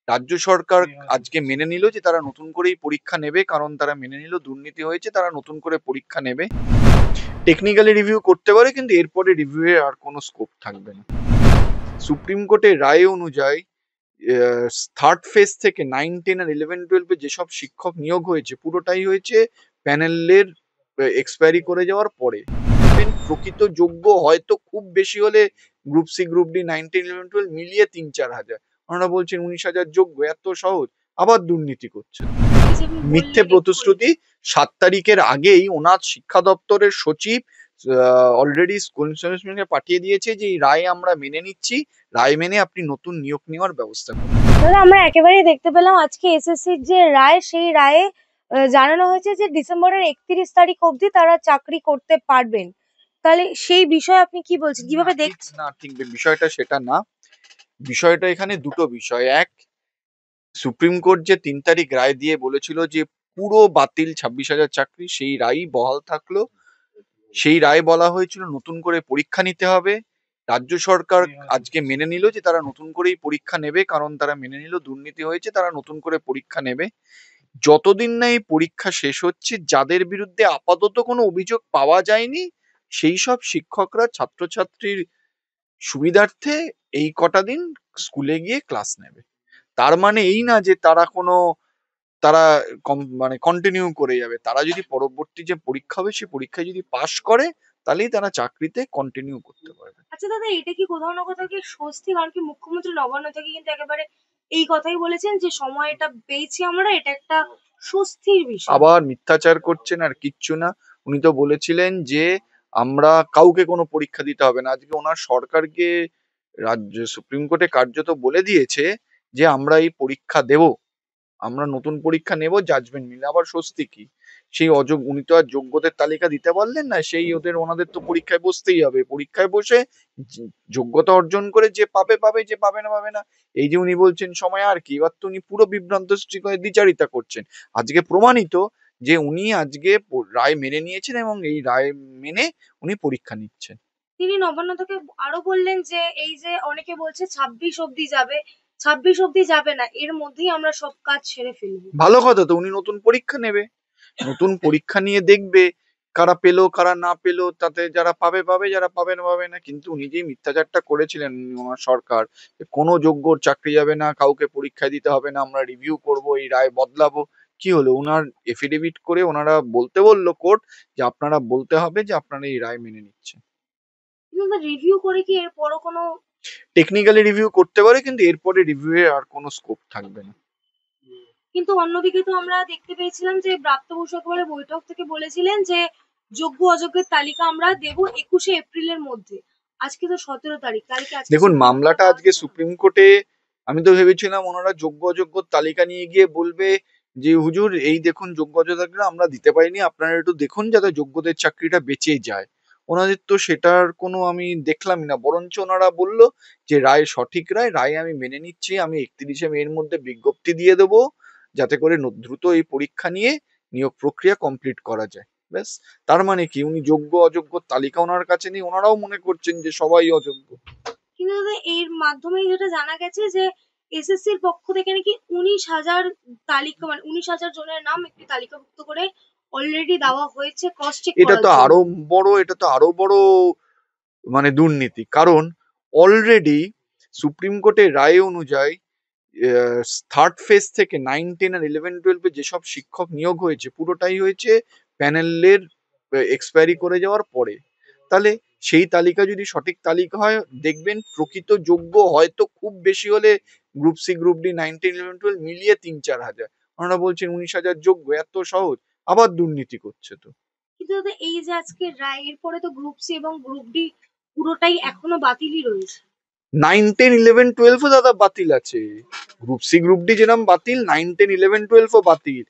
রাজ্য সরকার আজকে মেনে নিল যে তারা নতুন করেই পরীক্ষা নেবে, কারণ তারা মেনে নিল দুর্নীতি হয়েছে, তারা নতুন করে পরীক্ষা নেবে। টেকনিক্যালি রিভিউ করতে পারে, কিন্তু এরপরে রিভিউ এর আর কোনো স্কোপ থাকবে না। সুপ্রিম কোর্টের রায় অনুযায়ী থার্ড ফেজ থেকে 9, 10 আর 11, 12 যেসব শিক্ষক নিয়োগ হয়েছে পুরোটাই হয়েছে প্যানেলের এক্সপায়ারি করে যাওয়ার পরে। প্রকৃত যোগ্য হয়তো খুব বেশি হলে গ্রুপ সি, গ্রুপ ডি, 9, 10, 11, 12 মিলিয়ে 3-4 হাজার। ওনারা বলছেন 19,000 যোগ্য, এত সহজ, আবার দুর্নীতি করছে। মিথ্যে প্রতিশ্রুতি। 7 তারিখের আগেই ওনার শিক্ষা দপ্তরের সচিব অলরেডি স্কুল ইনস্টিটিউশনকে পাঠিয়ে দিয়েছে যে এই রায় আমরা মেনে নিচ্ছি, রায় মেনে আপনি নতুন নিয়োগ নেওয়ার ব্যবস্থা করুন। দাদা, আমরা একেবারেই দেখতে পেলাম আজকে এসএসসির যে রায়, সেই রায়ে জানানো হয়েছে যে ডিসেম্বরের 31 তারিখ অবধি তারা চাকরি করতে পারবেন। তাহলে সেই বিষয়ে আপনি কি বলছেন, কিভাবে দেখছেন? না, ঠিক বিষয়টা সেটা না। বিষয়টা এখানে দুটো বিষয়। এক, সুপ্রিম কোর্ট যে 3 তারিখ রায় দিয়ে বলেছিল যে পুরো বাতিল 26,000 চাকরি, সেই রায়ই বহাল থাকলো। সেই রায় বলা হয়েছিল নতুন করে পরীক্ষা নিতে হবে। রাজ্য সরকার আজকে মেনে নিল যে তারা নতুন করেই পরীক্ষা নেবে, কারণ তারা মেনে নিল দুর্নীতি হয়েছে, তারা নতুন করে পরীক্ষা নেবে। যতদিন না এই পরীক্ষা শেষ হচ্ছে, যাদের বিরুদ্ধে আপাতত কোনো অভিযোগ পাওয়া যায়নি সেই সব শিক্ষকরা ছাত্রছাত্রীর সুবিধার্থে এই কটা দিন স্কুলে গিয়ে ক্লাস নেবে। তার মানে এই না যে তারা মানে কন্টিনিউ করে যাবে। তারা যদি পরবর্তী যে পরীক্ষা হবে সেই পরীক্ষায় যদি পাশ করে, তাহলেই তারা চাকরিতে কন্টিনিউ করতে পারবে। আচ্ছা দাদা, এটা কি কোথাও না কোথাও কি স্বস্তি? কারণ কি মুখ্যমন্ত্রী নবান্ন থেকে কিন্তু একেবারে এই কথাই বলেছেন যে সময়টা পেয়েছি আমরা, এটা একটা স্বস্তির বিষয়। আবার মিথ্যাচার করছেন আর কিচ্ছু না। উনি তো বলেছিলেন যে আমরা কাউকে কোনো পরীক্ষা দিতে হবে না। আজকে ওনার সরকারকে রাজ্য সুপ্রিম কোর্টে কার্যত বলে দিয়েছে যে আমরা এই পরীক্ষা দেব, আমরা নতুন পরীক্ষা নেব জাজমেন্ট মিলে। আবার স্বস্তি কি? সেই উনি তো আর যোগ্যদের তালিকা দিতে পারলেন না, সেই ওনাদের তো পরীক্ষায় বসতেই হবে। পরীক্ষায় বসে যোগ্যতা অর্জন করে যে পাবে পাবে, যে পাবে না পাবে না। এই যে উনি বলছেন সময় আর কি, এবার তো উনি পুরো বিভ্রান্ত সৃষ্টি করে দ্বিচারিতা করছেন। আজকে প্রমাণিত যে উনি আজকে রায় মেনে নিয়েছেন এবং এই রায় মেনে উনি পরীক্ষা নিচ্ছেন। তিনি নবান্ন থেকে আরো বললেন যে এই যে অনেকে বলছে 26 অব্দি যাবে, 26 অব্দি যাবে না, এর মধ্যেই আমরা সব কাজ সেরে ফেলবো। ভালো কথা তো, উনি নতুন পরীক্ষা নেবে, নতুন পরীক্ষা নিয়ে দেখবে কারা পেলো কারা না পেলো, তাতে যারা পাবে পাবে, যারা পাবে না পাবে না। কিন্তু উনি যে মিথ্যাচারটা করেছিলেন ওনার সরকার, যে কোনো যোগ্যর চাকরি যাবে না, কাউকে পরীক্ষা দিতে হবে না, আমরা রিভিউ করব, এই রায় বদলাবো। কি হলো? ওনার এফিডেভিট করে ওনারা বলতে বললো কোর্ট যে আপনারা বলতে হবে যে আপনারা এই রায় মেনে নিচ্ছেন। কিন্তু রিভিউ করে কি এরপরও কোনো? টেকনিক্যালি রিভিউ করতে পারে, কিন্তু এরপরে রিভিউ এর আর কোনো স্কোপ থাকবে না। কিন্তু অন্যদিকে তো আমরা দেখতে পেয়েছিলাম যে ব্রাত্য বসু একেবারে বৈঠক থেকে বলেছিলেন যে যোগ্য অযোগ্যের তালিকা আমরা দেবো 21শে এপ্রিলের মধ্যে। আজকে তো 17 তারিখ, তাহলে কি আজকে দেখুন, সুপ্রিম কোর্টে মামলাটা দেওয়া আজকে যাবে না? সুপ্রিম কোর্টে। আমি তো ভেবেছিলাম ওনারা যোগ্য অযোগ্য তালিকা নিয়ে গিয়ে বলবে যে হুজুর এই দেখুন যোগ্য অযোগ্যরা আমরা দিতে পারিনি, আপনারা একটু দেখুন যাতে যোগ্যদের চাকরিটা বেঁচে যায়। ওনাদের তো সেটার কোনো আমি দেখলামই না, বরঞ্চ ওনারা বলল যে রায় সঠিক রায়, রায় আমি মেনে নিচ্ছি, আমি 31শে মে এর মধ্যে বিজ্ঞপ্তি দিয়ে দেবো যাতে করে দ্রুত এই পরীক্ষা নিয়ে নিয়োগ প্রক্রিয়া কমপ্লিট করা যায়। ব্যাস। তার মানে কি, উনি যোগ্য অযোগ্য তালিকা ওনার কাছে নেই, ওনারাও মনে করছেন যে সবাই অযোগ্য। কিন্তু দাদা, এর মাধ্যমে যেটা জানা গেছে যে এসএসসির পক্ষ থেকে নাকি 19,000 তালিকা, মানে 19,000 জনের নাম একটি তালিকাভুক্ত করে অলরেডি দেওয়া হয়েছে ক্রস চেক এটা করার তো জন্য। আরো এটা তো আরো বড় মানে দুর্নীতি। কারণ অলরেডি সুপ্রিম কোর্টের রায় অনুযায়ী থার্ড ফেজ থেকে 9, 10 আর 11, 12 যেসব শিক্ষক নিয়োগ হয়েছে পুরোটাই হয়েছে প্যানেলের এক্সপায়ারি করে যাওয়ার পরে। তাহলে সেই তালিকা যদি সঠিক তালিকা হয়, দেখবেন প্রকৃত যোগ্য হয়তো খুব বেশি হলে গ্রুপ সি, গ্রুপ ডি, 9, 10, 11, 12 মিলিয়ে 3-4 হাজার। ওনারা বলছেন 19,000 যোগ্য, এত সহজ, আবার দুর্নীতি করছে তো। কিন্তু দাদা, এই যে আজকে রায়, এরপরে তো গ্রুপ সি এবং গ্রুপ ডি পুরোটাই এখনো বাতিলই রয়েছে। 9, 10, 11, 12 ও দাদা বাতিল আছে। গ্রুপ সি, গ্রুপ ডি যেরকম বাতিল, 9, 10, 11, 12 ও বাতিল।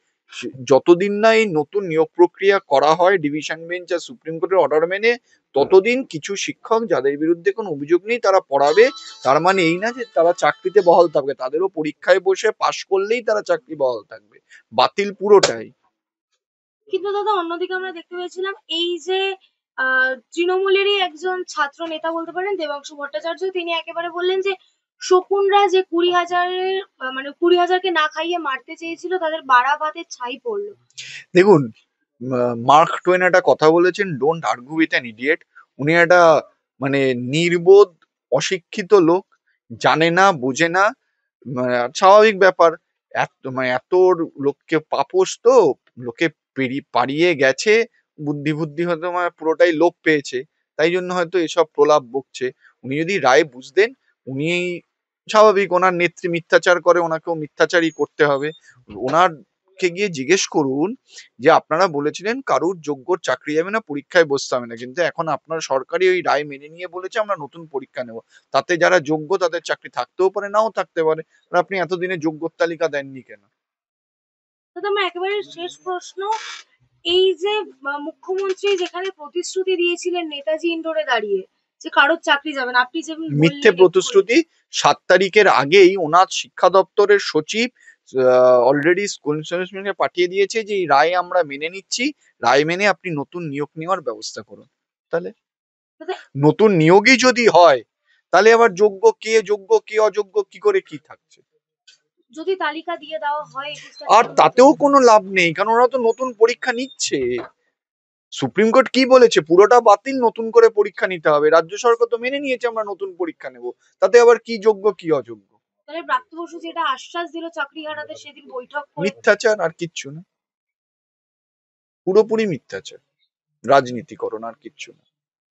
যতদিন না এই নতুন নিয়োগ প্রক্রিয়া করা হয় ডিভিশন বেঞ্চ আর সুপ্রিম কোর্টের অর্ডার মেনে, ততদিন কিছু শিক্ষক যাদের বিরুদ্ধে কোনো অভিযোগ নেই তারা পড়াবে। তার মানে এই না যে তারা চাকরিতে বহাল থাকবে, তাদেরও পরীক্ষায় বসে পাশ করলেই তারা চাকরি বহাল থাকবে। বাতিল পুরোটাই। কিন্তু দাদা, অন্যদিকে আমরা দেখতে পেয়েছিলাম এই যে তৃণমূলেরই একজন ছাত্র নেতা বলতে পারেন, দেবাংশু ভট্টাচার্য, তিনি একেবারে বললেন যে শকুনরা যে 20,000-এর মানে 20,000-কে না খাইয়ে মারতে চেয়েছিল, তাদের বাড়াবাতে ছাই পড়লো। দেখুন, মার্ক টোয়েন একটা কথা বলেছেন, don't argue with an idiot. উনি একটা মানে নির্বোধ অশিক্ষিত লোক, জানে না বোঝে না, স্বাভাবিক ব্যাপার। এত লোককে পাপোশ তো, লোকে পাড়িয়ে গেছে, বুদ্ধি বুদ্ধি হয়তো পুরোটাই লোপ পেয়েছে, তাই জন্য হয়তো এসব প্রলাপ বকছে। উনি যদি রায় বুঝতেন, উনি স্বাভাবিক, ওনার নেত্রী মিথ্যাচার করে, ওনাকেও মিথ্যাচারই করতে হবে। ওনারকে গিয়ে জিজ্ঞেস করুন যে আপনারা বলেছিলেন কারুর যোগ্যর চাকরি যাবে না, পরীক্ষায় বসতে হবে না, কিন্তু এখন আপনার সরকারি ওই রায় মেনে নিয়ে বলেছে আমরা নতুন পরীক্ষা নেব, তাতে যারা যোগ্য তাদের চাকরি থাকতেও পারে, নাও থাকতে পারে। আর আপনি এতদিনে যোগ্যর তালিকা দেননি কেন? দাদা, আমার একেবারে শেষ প্রশ্ন, এই যে মুখ্যমন্ত্রী যেখানে প্রতিশ্রুতি দিয়েছিলেন নেতাজি ইন্ডোরে দাঁড়িয়ে যে কারোর চাকরি যাবে না, আপনি যেমন মিথ্যে বললেন এক্ষুনি, প্রতিশ্রুতি। 7 তারিখের আগেই ওনার শিক্ষা দপ্তরের সচিব অলরেডি স্কুল কমিশনকে পাঠিয়ে দিয়েছে যে এই রায় আমরা মেনে নিচ্ছি, রায় মেনে আপনি নতুন নিয়োগ নেওয়ার ব্যবস্থা করুন। তাহলে দাদা, নতুন নিয়োগই যদি হয়, তাহলে আবার যোগ্য কে অযোগ্য কি করে কি থাকছে? যদি তালিকা দিয়ে দেওয়া হয় 21টা আর জেলার তাতেও মধ্যে, কোনো লাভ নেই, কারণ ওরা তো নতুন পরীক্ষা নিচ্ছে। সুপ্রিম কোর্ট কি বলেছে? পুরোটা বাতিল, নতুন করে পরীক্ষা নিতে হবে। রাজ্য সরকার তো মেনে নিয়েছে আমরা নতুন পরীক্ষা নেব, তাতে আবার কি যোগ্য কি অযোগ্য? তাহলে প্রাপ্ত বসু যেটা আশ্বাস দিল চাকরি হারাতে, সেদিন বৈঠক করে মিথ্যাচার আর কিচ্ছু না, পুরোপুরি মিথ্যাচার, রাজনীতিকরণ আর কিচ্ছু না।